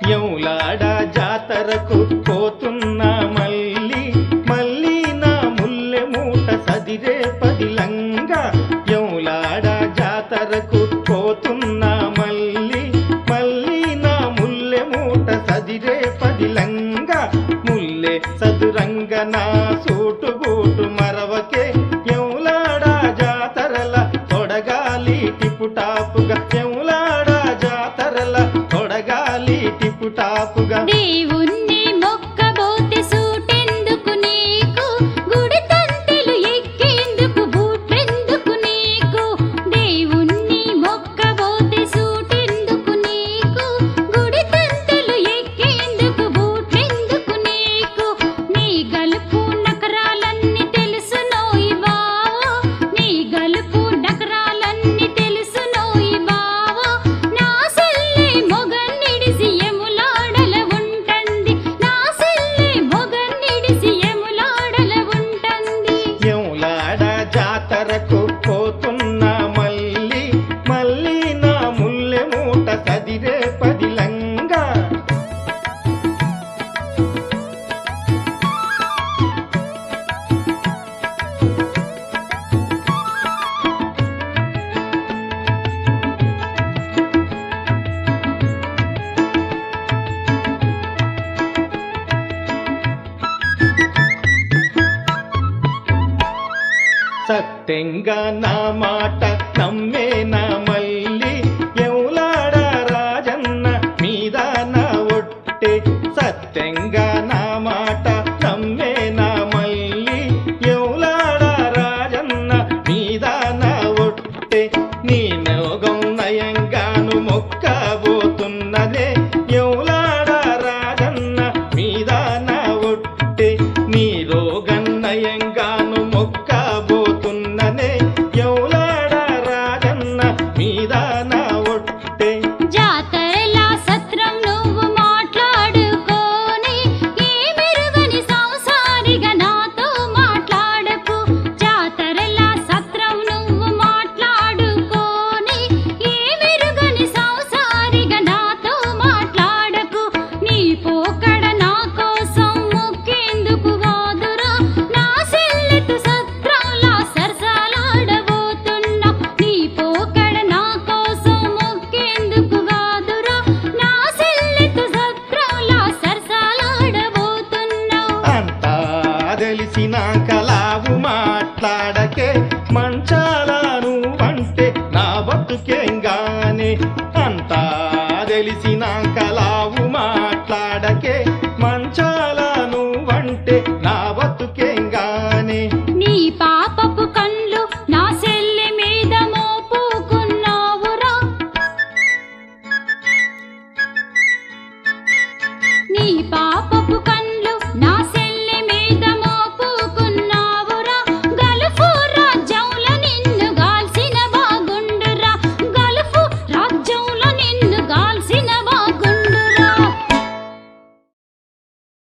యౌలాడా జాతరకు పోతున్నా మళ్ళీ మళ్ళీ నా ముల్లె మూట సదిరే పదిలంగా. యౌలాడా జాతరకు పోతున్నా మళ్ళీ మళ్ళీ నా ముల్లె మూట సదిరే పదిలంగా. ముల్లె సదురంగ నా సూటు బూటు మరవకే. యౌలాడా జాతరల తొడగాలి టిపుటాపుగా. యౌలాడా జాతరల తొడగాలి టిపుటాపుగా. దేవుణ్ణి మొక్కబోతే సూటెందుకు నీకు, గుడి తంతెలు ఎక్కేందుకు బూట్లెందుకు నీకు. దేవుణ్ణి మొక్కబోతే సూటెందుకు నీకు, గుడి తంతెలు ఎక్కేందుకు బూట్లెందుకు నీకు. నీ గలుపు నకరాలన్నీ తెలుసునోయి బావో, నీ గలుపు నకరాలన్నీ తెలుసునోయి బావో. నా సెల్లె మొగన్నిడిసి యములాడల ఉంటంది, నా సెల్లె మొగన్నిడిసి యములాడల ఉంటంది. యౌలాడా జాతరకు పోతున్నా మళ్ళీ మళ్ళీ నా ముల్లె మూట సదిరే పదిలంగా. సత్యంగా నా మాట నమ్మేనా మళ్ళీ. యౌలాడా రాజన్న మీద నా ఒట్టే. సత్యంగా నా మాట నమ్మేనా మళ్ళీ. యౌలాడా రాజన్న మీద నా ఒట్టే. నీ నోగం నయంగాను మొక్కబోతున్నదే. యౌలాడా రాజన్న మీద నా ఒట్టే. నీ రోగం నయంగాను మొక్కబోతున్ననే. యౌలాడా రాజన్న మీద నా ఒట్టే. జాతరల సత్రం నువ్వు మాట్లాడుకోని, ఏ మెరుగని సంసారిగా నాతో మాట్లాడకు. జాతరల సత్రం నువ్వు మాట్లాడుకోని, ఏ మెరుగని సంసారిగా నాతో మాట్లాడకు. నీ పోకడ నా కోసం మొక్కేందుకు కాదురా, నా సెల్లెతు సత్రంలా సరసాలాడబోతున్నా. నీ పోకడ నా కోసం మొక్కేందుకు కాదురా, నా సెల్లెతు సత్రంలా సరసాలాడబోతున్నా. అంతా తెలిసినాక లావు మాట్లాడకే.